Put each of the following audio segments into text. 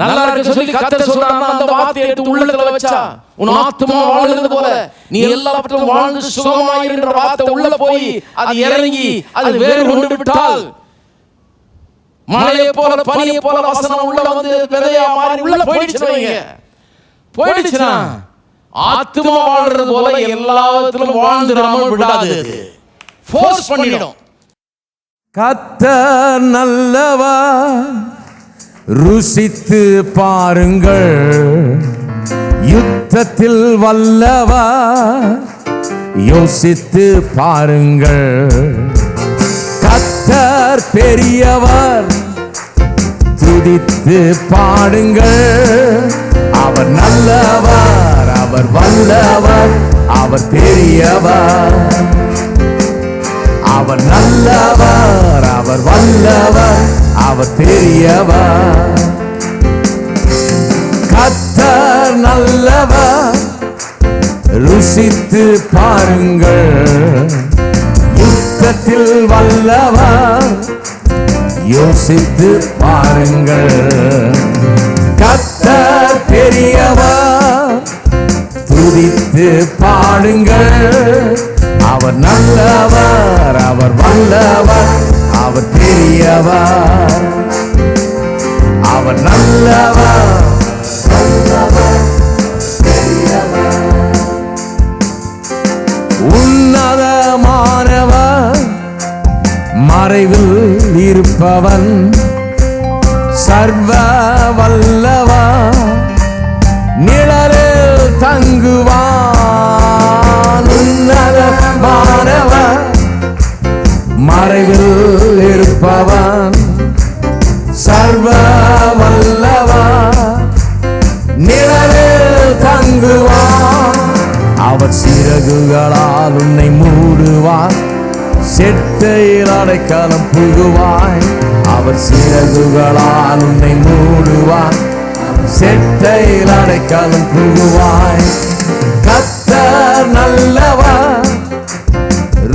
நல்லா இருக்க சொல்லி கர்த்தர் சொல்றாருன்னா அந்த வார்த்தையை எடுத்து உள்ளத்துல வச்சா உன் ஆத்துமா வாழ்கிறது போல நீ எல்லாவற்றிலும் வாழ்ந்து சுகமாயிரு என்ற வார்த்தை உள்ள போய் அது இறங்கி அது வேறு கொண்டு விட்டால் மழையை போல பனியை போல வசனம் உள்ள வந்து விதையா மாறி உள்ள போயிடுச்சுன்னா ஆத்துமா வாழ்றது போல எல்லாவற்றிலும் வாழ்ந்துடாமல் விடாது, ஃபோர்ஸ் பண்ணிடும். கர்த்தர் நல்லவர், ருசித்து பாருங்கள். யுத்தத்தில் வல்லவர், யோசித்து பாருங்கள். கர்த்தர் பெரியவர், துதித்து பாடுங்கள். அவர் நல்லவர், அவர் வல்லவர், அவர் பெரியவர். அவர் நல்லவர், அவர் வல்லவர், அவர் பெரியவர். கர்த்தர் நல்லவர், ருசித்து பாருங்கள். யுத்தத்தில் வல்லவர், யோசித்து பாருங்கள். கர்த்தர் பெரியவர், துதித்து பாடுங்கள். அவர் நல்லவர், அவர் வல்லவர், அவர் பெரியவர். அவர் நல்லவர், பெரியவர். உன்னதமானவர், மறைவில் இருப்பவன், சர்வ வல்லவர், நிழலில் தங்குவான். உன்னதமானவர், மறைவில் இருப்பவன், சர்வ வல்லவர், நிழலில் தங்குவான். அவர் சிறகுகளால் உன்னை மூடுவார், செட்டையில் அடைக்கலம் புகுவாய். அவர் சிறகுகளால் உன்னை மூடுவார், செட்டையில் அடைக்கலம் புகுவாய். கர்த்தர் நல்லவர்,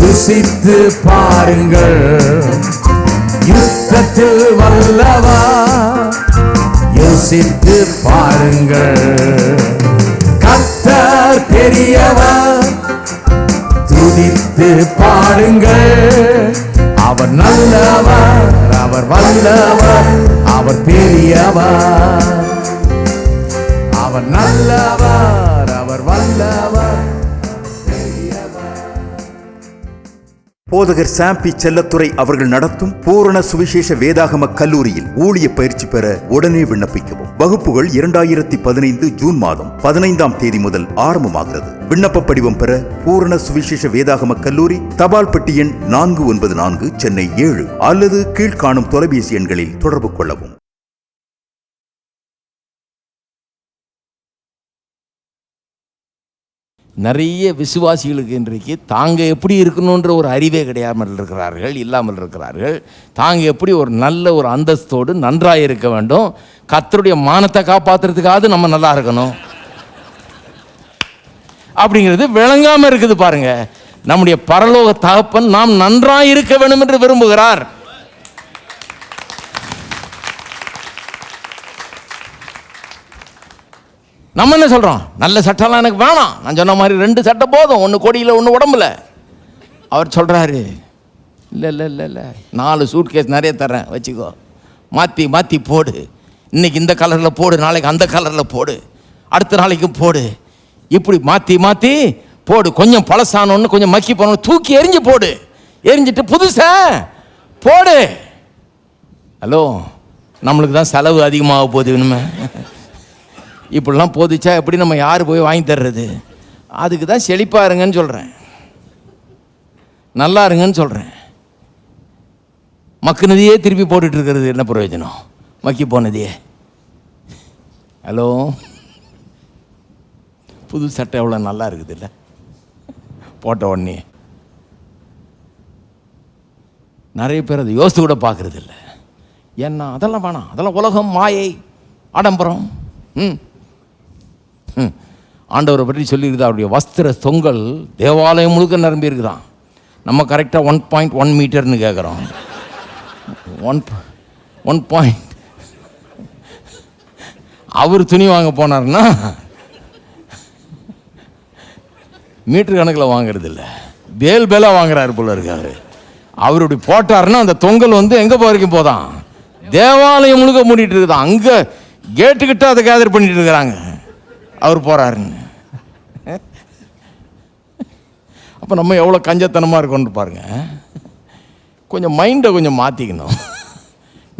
ருசித்து பாருங்கள். யுத்தத்தில் வல்லவர், யோசித்து பாருங்கள். கர்த்தர் பெரியவர், துதித்து பாடுங்கள். அவர் நல்லவர், அவர் வல்லவர், அவர் பெரியவர். அவர் நல்லவர், அவர் வல்லவர், பெரியவர். போதகர் சாம்பி செல்லத்துறை அவர்கள் நடத்தும் பூரண சுவிசேஷ வேதாகம கல்லூரியில் ஊழிய பயிற்சி பெற உடனே விண்ணப்பிக்கவும். வகுப்புகள் 2015 ஜூன் மாதம் 15ஆம் தேதி முதல் ஆரம்பமாகிறது. விண்ணப்ப படிவம் பெற பூரண சுவிசேஷ வேதாகம கல்லூரி, தபால் பெட்டி எண் 494, சென்னை 7 அல்லது கீழ்காணும் தொலைபேசி எண்களில் தொடர்பு கொள்ளவும். நிறைய விசுவாசிகளுக்கு இன்றைக்கு தாங்க எப்படி இருக்கணுன்ற ஒரு அறிவே கிடையாமல் இருக்கிறார்கள், இல்லாமல் இருக்கிறார்கள். தாங்க எப்படி ஒரு நல்ல ஒரு அந்தஸ்தோடு நன்றாக இருக்க வேண்டும், கர்த்தருடைய மானத்தை காப்பாற்றுறதுக்காவது நம்ம நல்லா இருக்கணும் அப்படிங்கிறது விளங்காமல் இருக்குது. பாருங்க, நம்முடைய பரலோக தகப்பன் நாம் நன்றாக இருக்க வேண்டும் என்று விரும்புகிறார். நம்ம என்ன சொல்கிறோம், நல்ல சட்டம்லாம் எனக்கு வேணாம், நான் சொன்ன மாதிரி 2 சட்டை போதும், 1 கொடியில் 1 உடம்புல. அவர் சொல்கிறாரு, இல்லை இல்லை இல்லை இல்லை 4 சூட்கேஸ் நிறைய தரேன், வச்சுக்கோ, மாற்றி மாற்றி போடு. இன்றைக்கி இந்த கலரில் போடு, நாளைக்கு அந்த கலரில் போடு, அடுத்த நாளைக்கும் போடு, இப்படி மாற்றி மாற்றி போடு. கொஞ்சம் பழசானோன்னு கொஞ்சம் மக்கி போனோன்னு தூக்கி எரிஞ்சு போடு, எரிஞ்சிட்டு புதுசா போடு. ஹலோ, நம்மளுக்கு தான் செலவு அதிகமாக போகுது. இனிமே இப்படிலாம் போதிச்சா எப்படி நம்ம யார் போய் வாங்கி தர்றது? அதுக்கு தான் செழிப்பாக இருங்கன்னு சொல்கிறேன், நல்லா இருங்கன்னு சொல்கிறேன். மக்குனதையே திருப்பி போட்டுட்டு இருக்கிறது என்ன பிரயோஜனம்? மக்கி போனதையே. ஹலோ, புது சட்டை எவ்வளோ நல்லா இருக்குது இல்லை, போட்ட உடனே. நிறைய பேர் அதை யோசித்து கூட பார்க்குறது இல்லை. ஏன்னா அதெல்லாம் வேணாம், அதெல்லாம் உலகம், மாயை, ஆடம்பரம். ஆண்டவரை பற்றி சொல்லியிருக்குது, அவருடைய வஸ்திர தொங்கல் தேவாலயம் முழுக்க நிரம்பி இருக்குதான். நம்ம கரெக்டாக 1.1 மீட்டர்னு கேட்குறோம். 1 அவர் துணி வாங்க போனார்னா மீட்டர் கணக்கில் வாங்குறது இல்லை, பேலாக வாங்குறாரு போல இருக்கு. அவர் இப்படி போட்டாருன்னா அந்த தொங்கல் வந்து எங்கே வரைக்கும் போதான், தேவாலயம் முழுக்க மூடிட்டு இருக்குதான். அங்கே கேட்டுக்கிட்ட அதை கேதர் பண்ணிட்டு இருக்கிறாங்க அவர் போறாருன்னு. அப்போ நம்ம எவ்வளோ கஞ்சத்தனமாக இருக்கோன்னு பாருங்க. கொஞ்சம் மைண்டை கொஞ்சம் மாற்றிக்கணும்.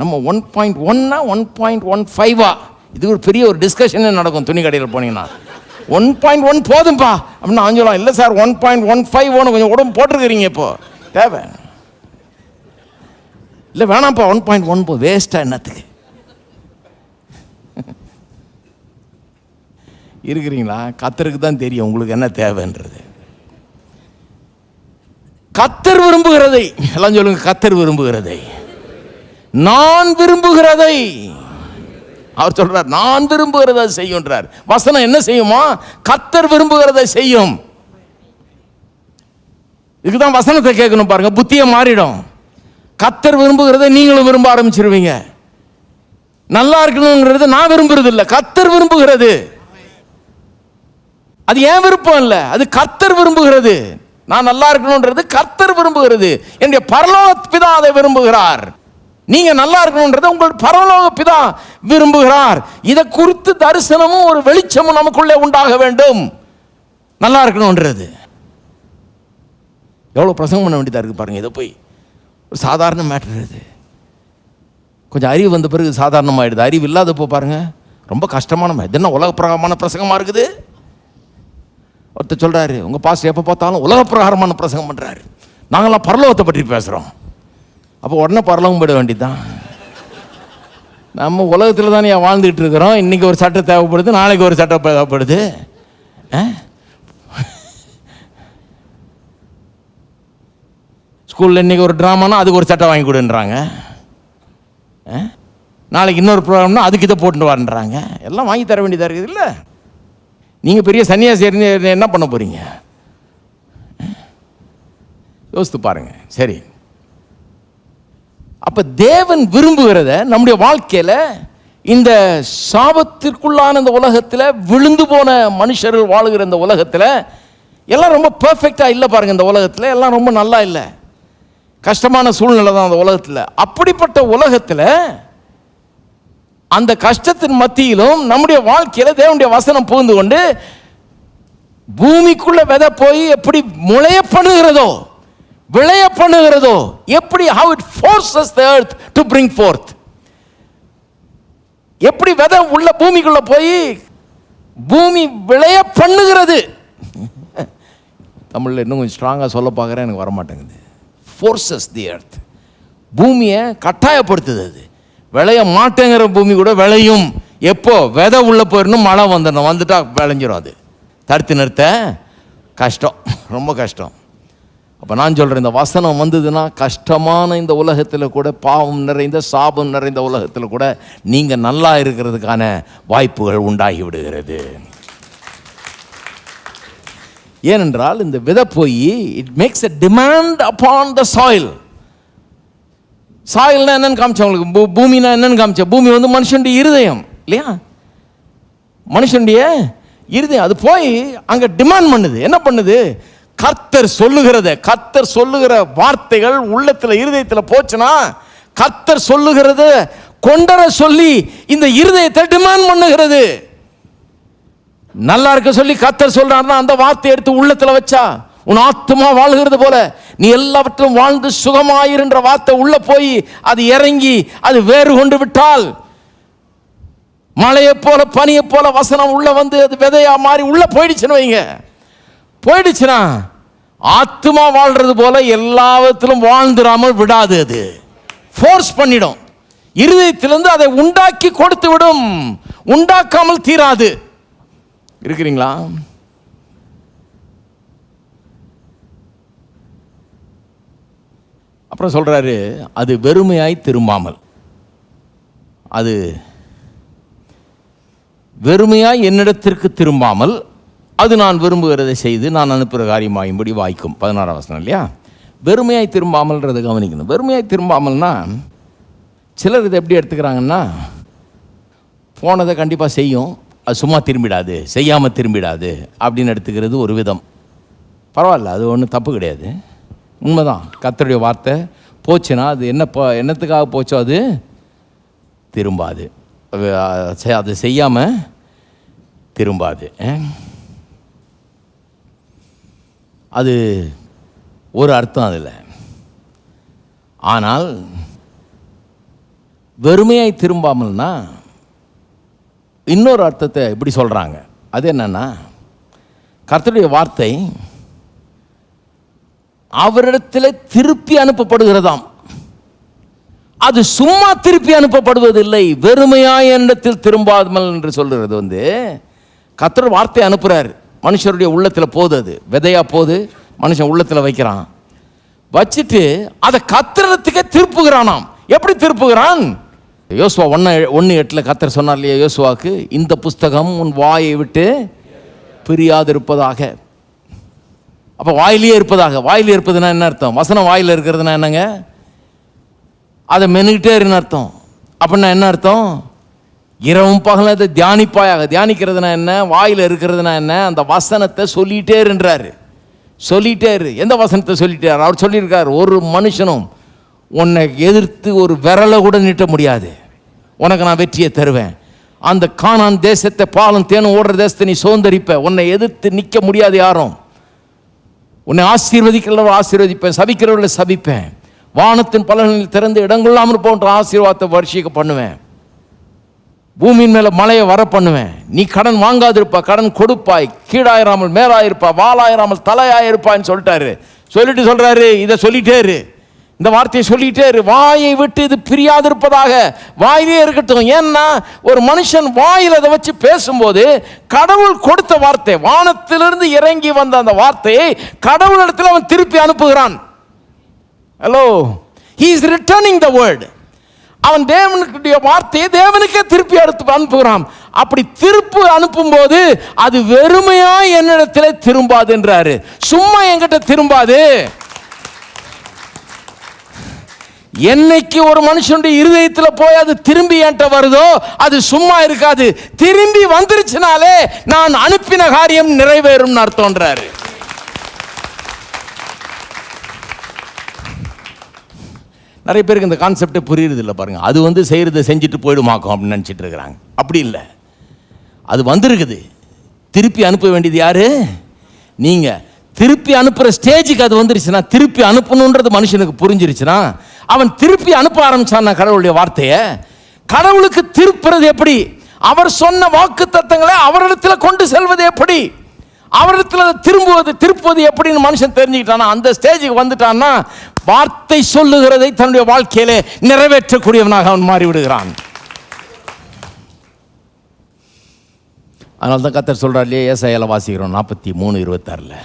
நம்ம 1.1 1.15 இது ஒரு பெரிய ஒரு டிஸ்கஷனே நடக்கும் துணி கடையில் போனீங்கன்னா. 1.1 போதும்பா அப்படின்னா சொல்லலாம், இல்லை சார் 1.15 கொஞ்சம் உடம்பு போட்டிருக்கிறீங்க இப்போ தேவை இல்லை, வேணாம்ப்பா 1.1 போ, வேஸ்ட்டாக என்னத்துக்கு இருக்கிறீங்களா? கர்த்தருக்கு தான் தெரியும் உங்களுக்கு என்ன தேவைன்றது. கர்த்தர் விரும்புகிறதை எல்லாம் சொல்லுங்க, கர்த்தர் விரும்புகிறதை, நான் விரும்புகிறதை அவர் சொல்றார், நான் விரும்புகிறதை செய்யுன்றார். வசனம் என்ன செய்யுமா? கர்த்தர் விரும்புகிறதை செய்யும். இதுக்குதான் வசனத்தை கேட்கணும் பாருங்க, புத்தியை மாறிடும். கர்த்தர் விரும்புகிறதை நீங்களும் விரும்ப ஆரம்பிச்சிருவீங்க. நல்லா இருக்கணுங்கிறது நான் விரும்புறது இல்லை, கர்த்தர் விரும்புகிறது. அது ஏன் விருப்பம் இல்லை, அது கர்த்தர் விரும்புகிறது. நான் நல்லா இருக்கணும்ன்றது கர்த்தர் விரும்புகிறது. என்னுடைய பரலோக பிதா அதை விரும்புகிறார். நீங்க நல்லா இருக்கணும்ன்றதை உங்கள் பரலோக பிதா விரும்புகிறார். இதை குறித்து தரிசனமும் ஒரு வெளிச்சமும் நமக்குள்ளே உண்டாக வேண்டும். நல்லா இருக்கணும்ன்றது எவ்வளவு பிரசங்கம் பண்ண வேண்டியதா இருக்கு பாருங்க. இதை போய் ஒரு சாதாரண மேட்டர், இது கொஞ்சம் அறிவு வந்த பிறகு சாதாரணமாயிடுது. அறிவு இல்லாதப்போ பாருங்க ரொம்ப கஷ்டமான, இது என்ன உலக பிரகாரமான பிரசங்கமா இருக்குது. ஒருத்தர் சொல்றாரு, உங்க பாஸ்டர் எப்போ பார்த்தாலும் உலக பிரகாரமான பிரசங்கம் பண்றாரு, நாங்களாம் பரலோகத்தை பற்றி பேசுறோம். அப்போ உடனே பரலோகம் போயிட வேண்டியதுதான். நம்ம உலகத்தில் தானே வாழ்ந்துகிட்டு இருக்கிறோம். இன்னைக்கு ஒரு சட்டம் தேவைப்படுது, நாளைக்கு ஒரு சட்டம் தேவைப்படுது. ஸ்கூலில் இன்னைக்கு ஒரு ட்ராமானா அதுக்கு ஒரு சட்டம் வாங்கி கொடுன்றாங்க. நாளைக்கு இன்னொரு ப்ரோக்ராம்னா அதுக்கு இதை போட்டு வரன்றாங்க. எல்லாம் வாங்கி தர வேண்டியதாக இருக்குது. இல்லை, நீங்கள் பெரிய சன்னியாசி என்ன பண்ண போறீங்க? யோசித்து பாருங்க. சரி, அப்ப தேவன் விரும்புகிறத நம்முடைய வாழ்க்கையில, இந்த சாபத்திற்குள்ளான இந்த உலகத்தில், விழுந்து போன மனுஷர்கள் வாழுகிற இந்த உலகத்தில் எல்லாம் ரொம்ப பெர்ஃபெக்டா இல்லை பாருங்க. இந்த உலகத்தில் எல்லாம் ரொம்ப நல்லா இல்லை, கஷ்டமான சூழ்நிலை தான் அந்த உலகத்தில். அப்படிப்பட்ட உலகத்தில் அந்த கஷ்டத்தின் மத்தியிலும் நம்முடைய வாழ்க்கையில தேவனுடைய வசனம் புகுந்து கொண்டு பூமிக்குள்ள விதை போய் எப்படி முளைய பண்ணுகிறதோ, விளைய பண்ணுகிறதோ, எப்படி how it forces the earth to bring forth, எப்படி விதை உள்ள பூமிக்குள்ள போய் பூமி விளைய பண்ணுகிறது. தமிழ்ல இன்னும் கொஞ்சம் ஸ்ட்ராங்கா சொல்ல பார்க்குறேன், எனக்கு வரமாட்டேங்குது. forces the earth, பூமியை கட்டாயப்படுத்துது. அது விளைய மாட்டேங்கிற பூமி கூட விளையும். எப்போ விதை உள்ள போயிடணும், மழை வந்துடணும், வந்துட்டா விளைஞ்சிடும். அது தடுத்து நிறுத்த கஷ்டம், ரொம்ப கஷ்டம். அப்போ நான் சொல்கிறேன், இந்த வசனம் வந்ததுன்னா கஷ்டமான இந்த உலகத்தில் கூட, பாவம் நிறைந்த சாபம் நிறைந்த உலகத்தில் கூட நீங்கள் நல்லா இருக்கிறதுக்கான வாய்ப்புகள் உண்டாகி விடுகிறது. ஏனென்றால் இந்த விதை போய் it makes a demand upon the soil. சாயில்னா என்னன்னு காமிச்சேன் உங்களுக்கு, பூமினா என்னன்னு காமிச்சேன். பூமி வந்து மனுஷனுடைய இருதயம் இல்லையா, மனுஷனுடைய இருதயம். அது போய் அங்கே டிமாண்ட் பண்ணுது. என்ன பண்ணுது? கர்த்தர் சொல்லுகிறத, கர்த்தர் சொல்லுகிற வார்த்தைகள் உள்ளத்தில் இருதயத்தில் போச்சுன்னா, கர்த்தர் சொல்லுகிறது கொண்டர சொல்லி இந்த இருதயத்தை டிமாண்ட் பண்ணுகிறது. நல்லா இருக்க சொல்லி கர்த்தர் சொல்றாருன்னா அந்த வார்த்தையை எடுத்து உள்ளத்தில் வச்சா, உன் ஆத்துமா வாழ்கிறது போல நீ எல்லாவற்றிலும் வாழ்ந்து சுகமாயிருன்ற வார்த்தை உள்ள போய் அது இறங்கி அது வேறு கொண்டு விட்டால், மழையை போல பனியை போல வசனம் உள்ள வந்து அது விதையா மாறி உள்ள போயிடுச்சுன்னு வைங்க. போயிடுச்சுன்னா ஆத்துமா வாழ்றது போல எல்லாவற்றிலும் வாழ்ந்துடாமல் விடாது, அது ஃபோர்ஸ் பண்ணிடும். இருதயத்திலிருந்து அதை உண்டாக்கி கொடுத்து விடும், உண்டாக்காமல் தீராது. இருக்கிறீங்களா? அப்புறம் சொல்றாரு, அது வெறுமையாய் திரும்பாமல், அது வெறுமையாய் என்னிடத்திற்கு திரும்பாமல், அது நான் விரும்புகிறதை செய்து நான் அனுப்புகிற காரியமாகும்படி வாய்க்கும். 16ஆம் வசனம் இல்லையா? வெறுமையாய் திரும்பாமல்ன்றதை கவனிக்கணும். வெறுமையாய் திரும்பாமல்னா சிலர் இதை எப்படி எடுத்துக்கிறாங்கன்னா, போனதை கண்டிப்பாக செய்யும், அது சும்மா திரும்பிடாது, செய்யாமல் திரும்பிடாது அப்படின்னு எடுத்துக்கிறது ஒரு விதம். பரவாயில்ல, அது ஒன்றும் தப்பு கிடையாது, உண்மைதான். கர்த்தருடைய வார்த்தை போச்சுன்னா அது என்னத்துக்காக போச்சோ அது திரும்பாது, அது செய்யாமல் திரும்பாது. அது ஒரு அர்த்தம் அதில். ஆனால் வெறுமையாய் திரும்பாமல்னா இன்னொரு அர்த்தத்தை இப்படி சொல்கிறாங்க. அது என்னன்னா, கர்த்தருடைய வார்த்தை அவரிடத்தில் திருப்பி அனுப்பப்படுகிறதாம். அது சும்மா திருப்பி அனுப்பப்படுவதில்லை. வெறுமையாய் என்னிடத்தில் திரும்பாமல் என்று சொல்லுறது கர்த்தர் வார்த்தை அனுப்புகிறார், மனுஷருடைய உள்ளத்தில் போகுது, அது விதையா போகுது, மனுஷன் உள்ளத்தில் வைக்கிறான், வச்சுட்டு அதை கர்த்தரிடத்துக்கே திருப்புகிறானாம். எப்படி திருப்புகிறான்? யோசுவா 1:8 கர்த்தர் சொன்னார் இல்லையா யோசுவாக்கு, இந்த புஸ்தகம் உன் வாயை விட்டு பிரியாதிருப்பதாக. அப்போ வாயிலேயே இருப்பதாக. வாயிலே இருப்பதுன்னா என்ன அர்த்தம்? வசனம் வாயில் இருக்கிறதுனா என்னங்க? அதை மெனுக்கிட்டே இருன்னு அர்த்தம். அப்படின்னா என்ன அர்த்தம்? இரவும் பகலும் அதை தியானிப்பாயாக. தியானிக்கிறதுனா என்ன? வாயில் இருக்கிறதுனா என்ன? அந்த வசனத்தை சொல்லிகிட்டே இருன்றாரு. சொல்லிகிட்டே இரு. எந்த வசனத்தை சொல்லிட்டார்? அவர் சொல்லியிருக்கார், ஒரு மனுஷனும் உன்னை எதிர்த்து ஒரு விரலை கூட நீட்ட முடியாது, உனக்கு நான் வெற்றியை தருவேன், அந்த கானான் தேசத்தை பாலும் தேனும் ஓடுற தேசத்தை நீ சுதந்தரிப்ப, உன்னை எதிர்த்து நிற்க முடியாது யாரும், உன்னை ஆசீர்வதிக்கிறவர்கள் ஆசீர்வதிப்பேன், சபிக்கிறவர்களை சபிப்பேன், வானத்தின் பலன்களில் திறந்து இடங்கொள்ளாமல் போன்ற ஆசீர்வாதத்தை வருஷிக்க பண்ணுவேன், பூமியின் மேலே மழையை வர பண்ணுவேன், நீ கடன் வாங்காதிருப்பா, கடன் கொடுப்பாய், கீழாயிராமல் மேலாயிருப்பா, வாளாயிராமல் தலையாயிருப்பான்னு சொல்லிட்டாரு. சொல்லிட்டு சொல்றாரு, இதை சொல்லிட்டே இரு, இந்த வார்த்தையை சொல்லிட்டே இரு, வாயை விட்டு இது பிரியாதிருப்பதாக. வாயிலே இருக்கட்டும். ஏன்னா ஒரு மனுஷன் வாயில் அதை வச்சு பேசும்போது கடவுள் கொடுத்த வார்த்தை, வானத்திலிருந்து இறங்கி வந்த அந்த வார்த்தையை கடவுளிடத்தில் அவன் திருப்பி அனுப்புகிறான். Hello, he is returning the word. அவன் தேவனுடைய வார்த்தையை தேவனுக்கே திருப்பி அனுப்புகிறான். அப்படி திருப்பி அனுப்பும்போது அது வெறுமையா என்னிடத்தில் திரும்பாது என்றாரு. சும்மா என்கிட்ட திரும்பாது. என்னைக்கு ஒரு மனுஷனுடைய இருதயத்தில் போய் அது திரும்பி என்கிட்ட வருதோ அது சும்மா இருக்காது. திரும்பி வந்துருச்சுனாலே நான் அனுப்பின காரியம் நிறைவேறும் அர்த்தம்ன்றாரு. நிறைய பேருக்கு இந்த கான்செப்டே புரியுறது இல்லை பாருங்க. அது செய்யறதை செஞ்சுட்டு போயிடுமாக்கும் அப்படின்னு நினச்சிட்டு இருக்கிறாங்க. அப்படி இல்லை, அது வந்திருக்குது. திருப்பி அனுப்ப வேண்டியது யாரு? நீங்க. திருப்பி அனுப்புற ஸ்டேஜுக்கு அது வந்துருச்சுன்னா, திருப்பி அனுப்பணுன்றது மனுஷனுக்கு புரிஞ்சிருச்சுன்னா, அவன் திருப்பி அனுப்ப ஆரம்பிச்சான் கடவுளுடைய வார்த்தையை. கடவுளுக்கு திருப்புறது எப்படி? அவர் சொன்ன வாக்கு தத்தங்களை அவரிடத்தில் கொண்டு செல்வது எப்படி? அவரிடத்தில் திருப்புவது எப்படின்னு மனுஷன் தெரிஞ்சுக்கிட்டானா, அந்த ஸ்டேஜுக்கு வந்துட்டான்னா வார்த்தை சொல்லுகிறதை தன்னுடைய வாழ்க்கையிலே நிறைவேற்றக்கூடியவனாக அவன் மாறிவிடுகிறான். அதனால தான் கர்த்தர் சொல்றார் இல்லையா, ஏசாயால வாசிக்கிறோம் 43:26,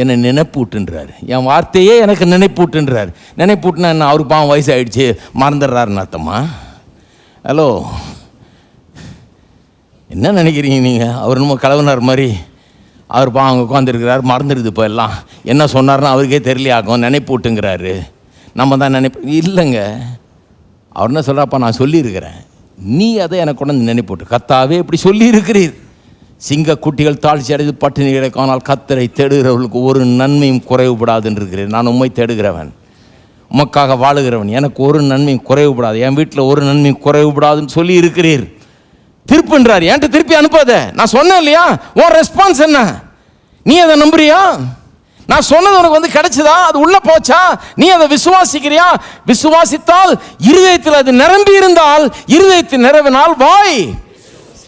என்னை நினைப்பூட்டுன்றார். என் வார்த்தையே எனக்கு நினைப்பூட்டுன்றார். நினைப்பூட்டுனா என்ன? அவருக்கு பாவம் வயசு ஆயிடுச்சு, மறந்துடுறாருன்னு அர்த்தமா? ஹலோ, என்ன நினைக்கிறீங்க நீங்கள்? அவர் நம்ம கலவனார் மாதிரி அவர் பாவம் உட்காந்துருக்கிறார், மறந்துடுது. இப்போ எல்லாம் என்ன சொன்னார்னா அவருக்கே தெரியலையாகும், நினைப்பூட்டுங்கிறாரு. நம்ம தான் இல்லைங்க. அவர் என்ன சொல்கிறாப்பா, நான் சொல்லியிருக்கிறேன், நீ அதை எனக்கு கொண்டு நினைப்பூட்டு. கர்த்தாவே இப்படி சொல்லியிருக்கிறீர், சிங்க குட்டிகள் தாழ்ச்சி அடைந்து பட்டினி கிடைக்கானால் கர்த்தரை தேடுகிறவர்களுக்கு ஒரு நன்மையும் குறைவுபடாதுன்னு இருக்கிறேன். நான் உம்மை தேடுகிறவன், உமக்காக வாழுகிறவன், எனக்கு ஒரு நன்மையும் குறைவுபடாது, என் வீட்டில் ஒரு நன்மையும் குறைவுபடாதுன்னு சொல்லி இருக்கிறீர். திருப்புன்றார். என்கிட்ட திருப்பி அனுப்பாத. நான் சொன்னேன் இல்லையா, உன் ரெஸ்பான்ஸ் என்ன? நீ அதை நம்புறியா? நான் சொன்னது உனக்கு கிடைச்சதா? அது உள்ள போச்சா? நீ அதை விசுவாசிக்கிறியா? விசுவாசித்தால், இருதயத்தில் அது நிரம்பி இருந்தால், இருதயத்தில் நிரம்பினால் வாய்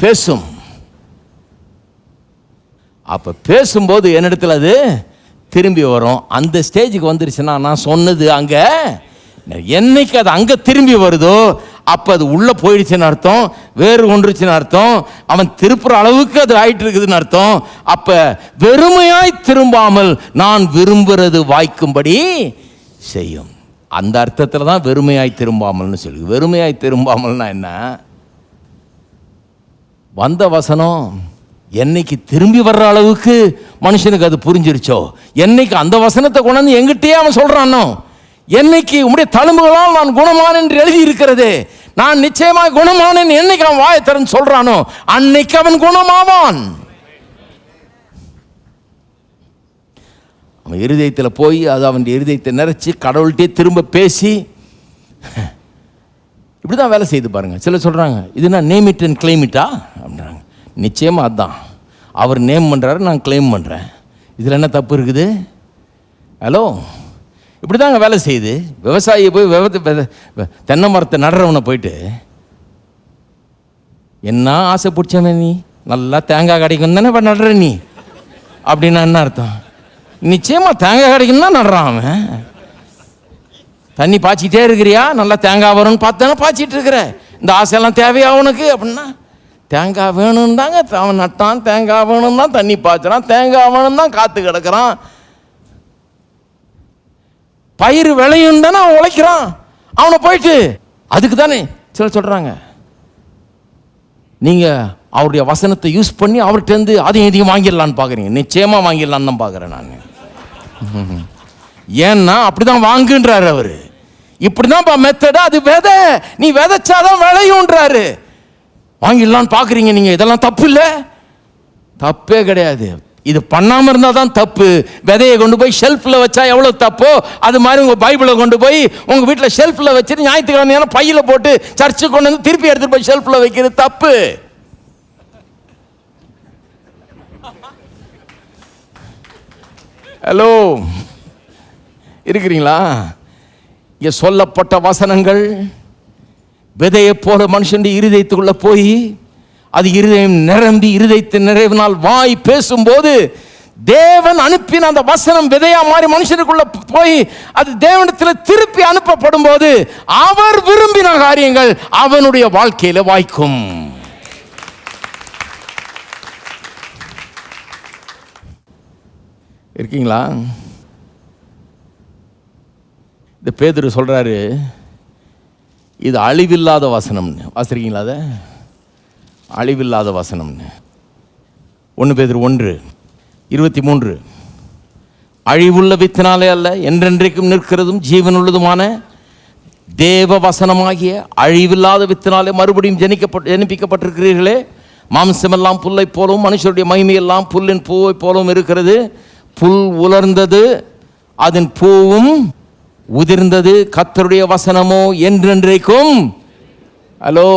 பேசும். அப்ப பேசும்போது என்னிடத்தில் அது திரும்பி வரும். அந்த ஸ்டேஜுக்கு வந்துருச்சுன்னா, நான் சொன்னது அங்க என்னைக்கு அது அங்க திரும்பி வருதோ அப்ப அது உள்ள போயிடுச்சுன்னு அர்த்தம், வேறு கொண்டுருச்சுன்னு அர்த்தம், அவன் திருப்புற அளவுக்கு அது ஆயிட்டு இருக்குதுன்னு அர்த்தம். அப்ப வெறுமையாய் திரும்பாமல் நான் விரும்புறது வாய்க்கும்படி செய்யும். அந்த அர்த்தத்தில் தான் வெறுமையாய் திரும்பாமல்னு சொல்லி. வெறுமையாய் திரும்பாமல்னா என்ன? வந்த வசனம் என்னைக்கு திரும்பி வர்ற அளவுக்கு மனுஷனுக்கு அது புரிஞ்சிருச்சோ, என்னைக்கு அந்த வசனத்தை கொண்டாந்து எங்கிட்டே அவன் சொல்றானோ, என்னைக்கு உம்முடைய தழும்புகளால் நான் குணமான் என்று எழுதி இருக்கிறது, நான் நிச்சயமாக குணமானேன் என்னைக்கு அவன் வாயை திறந்து சொல்றானோ அன்னைக்கு அவன் குணமாவான். அவன் இருதயத்தில் போய் அது அவன் இருதயத்தை நிறைச்சி கடவுள்கிட்டே திரும்ப பேசி இப்படிதான் வேலை செய்து பாருங்க. சிலர் சொல்றாங்க இது நான் நேம் இட் அண்ட் கிளைம் இட்டா அப்படின்றாங்க. நிச்சயமா அதுதான். அவர் நேம் பண்றாரு, நான் கிளைம் பண்றேன். இதுல என்ன தப்பு இருக்குது? ஹலோ, இப்படி தாங்க வேலை செய்யுது. விவசாயி போய் தென்னை மரத்தை நடுறவனை போயிட்டு என்ன ஆசை பிடிச்சவன நீ, நல்லா தேங்காய் கிடைக்கும் தானே நடுற நீ அப்படின்னா என்ன அர்த்தம்? நிச்சயமா தேங்காய் கிடைக்கும் தான் நடுறான் அவன். தண்ணி பாய்ச்சிட்டே இருக்கிறியா, நல்லா தேங்காய் வரும்னு பார்த்தானே பாய்ச்சிட்டு இருக்கிற. இந்த ஆசையெல்லாம் தேவையா உனக்கு அப்படின்னா, தேங்காய் வேணும்னு தாங்க அவன் நட்டான், தேங்காய் வேணும் தான் தண்ணி பாய்ச்சறான், தேங்காய் வேணும் தான் காத்து கிடக்கிறான், பயிர் விளையும் தானே அவன் உழைக்கிறான். அவனை போயிட்டு அதுக்கு தானே சில சொல்றாங்க நீங்க அவருடைய வசனத்தை யூஸ் பண்ணி அவர்கிட்ட இருந்து அதையும் இதையும் வாங்கிடலான்னு பாக்குறீங்க. நிச்சயமா வாங்கிடலான்னு தான் பாக்குறேன் நான். ஏன்னா அப்படிதான் வாங்குன்றாரு அவரு. இப்படிதான் மெத்தட். அது விதை, நீ விதைச்சாதான் விளையும்ன்றாரு. வாங்கிடலான்னு பாக்குறீங்க நீங்க. இதெல்லாம் தப்பு இல்லை, தப்பே கிடையாது. இது பண்ணாம இருந்தா தான் தப்பு. விதையை கொண்டு போய் ஷெல்ஃப்ல வச்சா எவ்வளவு தப்போ அது மாதிரி உங்க பைபிளை கொண்டு போய் உங்க வீட்டில் ஷெல்ஃப்ல வச்சுட்டு ஞாயிற்றுக்கிழமை பையில போட்டு சர்ச்சுக்கு கொண்டு வந்து திருப்பி எடுத்துட்டு போய் ஷெல்ஃப்ல வைக்கிறது தப்பு. ஹலோ, இருக்கிறீங்களா? இங்க சொல்லப்பட்ட வசனங்கள் விதையை போல மனுஷன் இருதயத்துக்குள்ள போய் அது இருதயம் நிரம்பி இருதயத்தின் நிறைவினால் வாய் பேசும்போது தேவன் அனுப்பின அந்த வசனம் விதையா மாறி மனுஷனுக்குள்ள போய் அது தேவனிடத்தில் திருப்பி அனுப்பப்படும் போது அவர் விரும்பின காரியங்கள் அவனுடைய வாழ்க்கையில வாய்க்கும். இருக்கீங்களா? இந்த பேதுரு சொல்றாரு இது அழிவில்லாத வசனம்னு. வாசிக்கிறீங்களா? அதை அழிவில்லாத வசனம்னு. 1 பேதுரு 1:23 அழிவுள்ள வித்தினாலே அல்ல என்றென்றைக்கும் நிற்கிறதும் ஜீவனுள்ளதுமான தேவ வசனமாகிய அழிவில்லாத வித்தினாலே மறுபடியும் ஜனிப்பிக்கப்பட்டிருக்கிறீர்களே. மாம்சமெல்லாம் புல்லை போலவும் மனுஷருடைய மகிமையெல்லாம் புல்லின் பூவை போலவும் இருக்கிறது. புல் உலர்ந்தது, அதன் பூவும் உதிர்ந்தது, கர்த்தருடைய வசனமோ என்றென்றைக்கும். ஹலோ,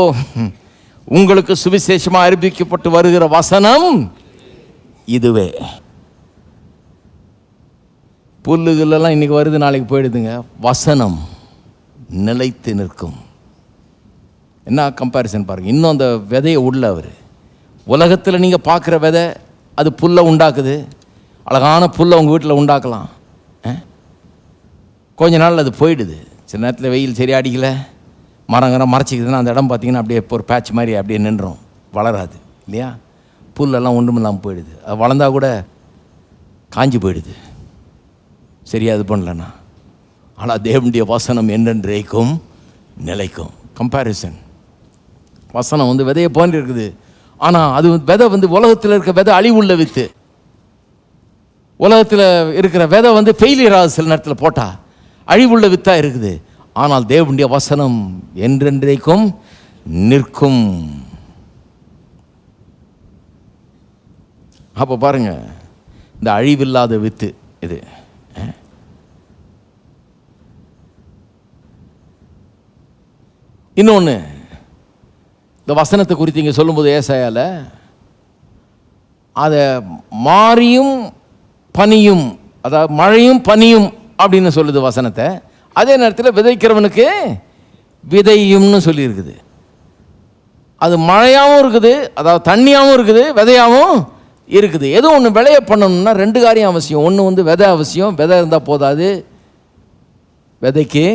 உங்களுக்கு சுவிசேஷமாக அறிவிக்கப்பட்டு வருகிற வசனம் இதுவே. புல்லுகளெல்லாம் இன்னைக்கு வருது, நாளைக்கு போயிடுதுங்க. வசனம் நிலைத்து நிற்கும். என்ன கம்பேரிசன் பாருங்க. இன்னும் அந்த விதையை உள்ள அவர் உலகத்தில் நீங்கள் பார்க்குற விதை அது புல்லை உண்டாக்குது. அழகான புல்லை உங்கள் வீட்டில் உண்டாக்கலாம். கொஞ்ச நாள் அது போயிடுது. சில நேரத்தில் வெயில் சரியா அடிக்கலை, மரங்கரம் மறைச்சிக்குதுன்னா அந்த இடம் பார்த்தீங்கன்னா அப்படியே ஒரு பேட்ச் மாதிரி அப்படியே நின்றோம், வளராது இல்லையா? புல்லெல்லாம் ஒன்றும் இல்லாமல் போயிடுது. அது வளர்ந்தா கூட காஞ்சி போயிடுது, சரியா இது பண்ணலன்னா. ஆனால் தேவனுடைய வசனம் என்றென்றைக்கும் நிலைக்கும். கம்பேரிசன். வசனம் வந்து விதையை போன்று இருக்குது. ஆனால் அது விதை வந்து உலகத்தில் இருக்க விதை அழிவுள்ள வித்து. உலகத்தில் இருக்கிற விதை வந்து ஃபெயிலியர் ஆகுது. சில நேரத்தில் போட்டால் அழிவுள்ள வித்தா இருக்குது. ஆனால் தேவனுடைய வசனம் என்றென்றைக்கும் நிற்கும். அப்போ பாருங்க, இந்த அழிவில்லாத வித்து இது. இன்னொன்று, இந்த வசனத்தை குறித்து இங்கே சொல்லும்போது ஏசாயால அதை மாறியும் பனியும், அதாவது மழையும் பனியும் அப்படின்னு சொல்லுது வசனத்தை. அதே நேரத்தில் விதைக்கிறவனுக்கு விதையும்னு சொல்லியிருக்குது. அது மழையாகவும் இருக்குது, அதாவது தண்ணியாகவும் இருக்குது, விதையாகவும் இருக்குது. எது ஒன்று விளைய பண்ணணும்னா 2 காரியம் அவசியம். ஒன்று வந்து விதை அவசியம், விதை இருந்தால் போதாது, விதைக்கு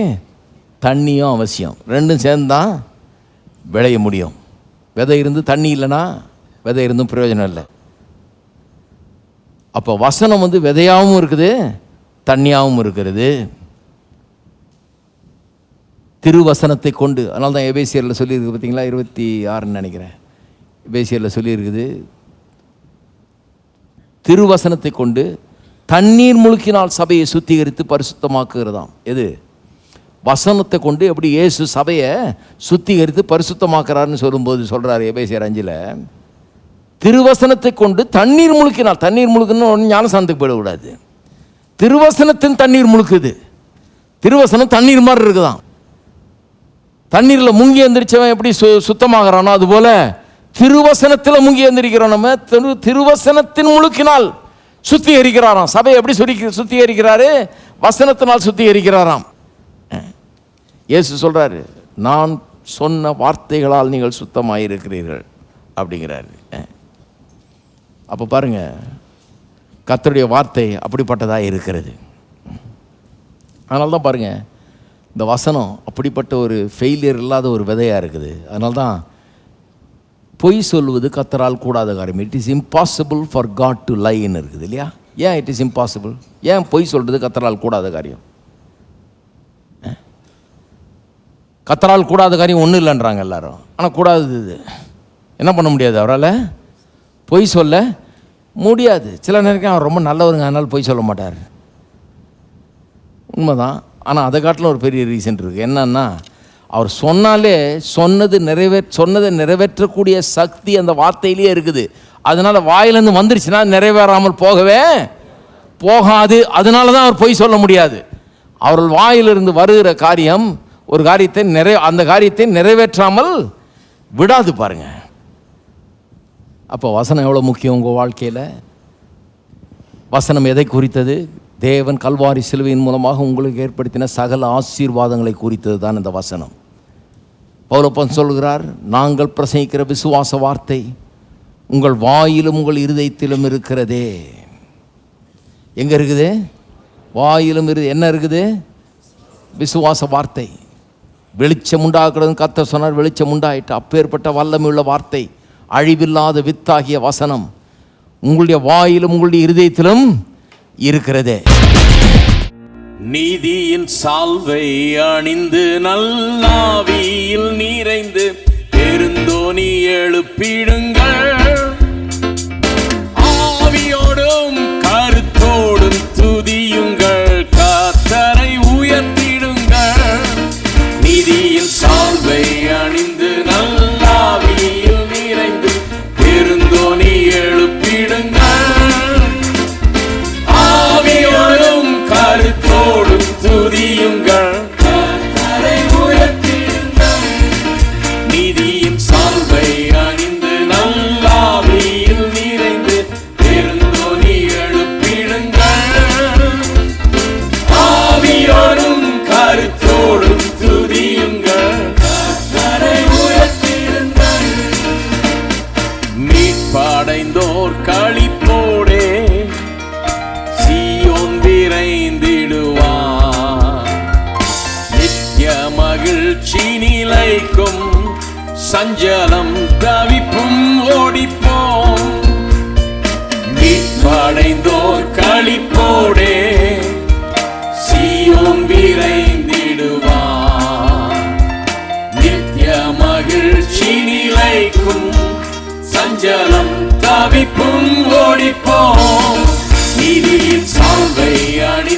தண்ணியும் அவசியம். 2ம் சேர்ந்து தான் விளைய முடியும். விதை இருந்து தண்ணி இல்லைன்னா விதை இருந்தும் பிரயோஜனம் இல்லை. அப்போ வசனம் வந்து விதையாகவும் இருக்குது, தண்ணியாகவும் இருக்கிறது. திருவசனத்தை கொண்டு, அதனால தான் எபேசியரில் சொல்லியிருக்கு பார்த்தீங்களா, 26 நினைக்கிறேன், எபேசியரில் சொல்லியிருக்குது, திருவசனத்தை கொண்டு தண்ணீர் முழுக்கினால் சபையை சுத்திகரித்து பரிசுத்தமாக்குகிறதாம். எது? வசனத்தை கொண்டு எப்படி இயேசு சபையை சுத்திகரித்து பரிசுத்தமாக்குறாருன்னு சொல்லும்போது சொல்கிறார் எபேசியர் 5, திருவசனத்தை கொண்டு தண்ணீர் முழுக்கினால், தண்ணீர் முழுக்குன்னு ஒன்று ஞானசானத்துக்கு போயிடக்கூடாது, திருவசனத்தின் தண்ணீர் முழுக்குது. திருவசனம் தண்ணீர் மாதிரி இருக்குதான். தண்ணீரில் முங்கி எந்திரிச்சவன் எப்படி சுத்தமாகறானோ அதுபோல திருவசனத்தில் முங்கி எந்திரிக்கிறோம். நம்ம திருவசனத்தின் முழுக்கினால் சுத்திகரிக்கிறாராம். சபையை எப்படி சுத்திகரிக்கிறாரு? வசனத்தினால் சுத்திகரிக்கிறாராம். இயேசு சொல்றாரு, நான் சொன்ன வார்த்தைகளால் நீங்கள் சுத்தமாயிருக்கிறீர்கள் அப்படிங்கிறாரு. அப்போ பாருங்க, கர்த்தருடைய வார்த்தை அப்படிப்பட்டதாக இருக்கிறது. அதனால தான் பாருங்க, இந்த வசனம் அப்படிப்பட்ட ஒரு ஃபெயிலியர் இல்லாத ஒரு விதையாக இருக்குது. அதனால தான் பொய் சொல்வது கர்த்தரால் கூடாத காரியம். It is impossible for God to லைன்னு இருக்குது இல்லையா? ஏன் இட் இஸ் இம்பாசிபிள்? ஏன் பொய் சொல்கிறது கர்த்தரால் கூடாத காரியம்? கர்த்தரால் கூடாத காரியம் ஒன்றும் இல்லைன்றாங்க எல்லாரும். ஆனால் கூடாது. இது என்ன பண்ண முடியாது, அவரால் பொய் சொல்ல முடியாது. சில நேரம் அவர் ரொம்ப நல்லவருங்க, அதனால் பொய் சொல்ல மாட்டார், உண்மைதான். ஆனால் அதை காட்டிலும் ஒரு பெரிய ரீசன் இருக்குது. என்னன்னா, அவர் சொன்னாலே சொன்னதை நிறைவேற்றக்கூடிய சக்தி அந்த வார்த்தையிலேயே இருக்குது. அதனால் வாயிலேருந்து வந்துருச்சுன்னா நிறைவேறாமல் போகவே போகாது. அதனால தான் அவர் பொய் சொல்ல முடியாது. அவர்கள் வாயிலிருந்து வருகிற காரியம் ஒரு காரியத்தை அந்த காரியத்தை நிறைவேற்றாமல் விடாது. பாருங்க, அப்போ வசனம் எவ்வளோ முக்கியம் உங்கள் வாழ்க்கையில். வசனம் எதை குறித்தது? தேவன் கல்வாரி சிலுவையின் மூலமாக உங்களுக்கு ஏற்படுத்தின சகல ஆசீர்வாதங்களை குறித்தது தான் இந்த வசனம். பவுலப்பன் சொல்கிறார், நாங்கள் பிரசங்கிக்கிற விசுவாச வார்த்தை உங்கள் வாயிலும் உங்கள் இருதயத்திலும் இருக்கிறதே. எங்கே இருக்குது? வாயிலும் என்ன இருக்குது? விசுவாச வார்த்தை. வெளிச்சம் உண்டாக்குறதுன்னு கர்த்தர் சொன்னார், வெளிச்சம் உண்டாயிட்டு. அப்பேற்பட்ட வல்லமையுள்ள வார்த்தை, அழிவில்லாத வித்தாகிய வசனம் உங்களுடைய வாயிலும் உங்களுடைய இருதயத்திலும் இருக்கிறதே. நீதியின் சால்வை அணிந்து நல்லாவியில் நிறைந்து பெருந்தோனி எழுப்பிடுங்கள். ஆவியோடும் கருத்தோடும் துதியுங்கள், கர்த்தரை உயர்த்திடுங்கள். நீதியின் சால்வை அணிந்து நல்லாவியில் நிறைந்து பெருந்தோனி எழுப்பிடுங்கள். ஆவியோடும் கருத்தோடும் துதியுங்கள், கர்த்தரை உயர்த்திடுங்கள். நீதியின் சால்வை அணிந்து நல்லாவியில் நிறைந்து பெருந்தோனி எழுப்பிடுங்கள். ஆவியோடும் கருத்தோடும் துதியுங்கள், கர்த்தரை உயர்த்திடுங்கள். மீட்படைந்தோர் களிப்போடே சீயோன் விரைந்திடுவார். நித்திய மகிழ்ச்சி நிலைக்கும், சஞ்சலம் தவிப்பும் ஓடிப்போம். மீட்படைந்தோர் களிப்போடே சீயோன் விரைந்திடுவார். நித்திய மகிழ்ச்சி நிலைக்கும், சஞ்சலம் தவிப்பும் ஓடிப்போம். நீதியின் சால்வை அணி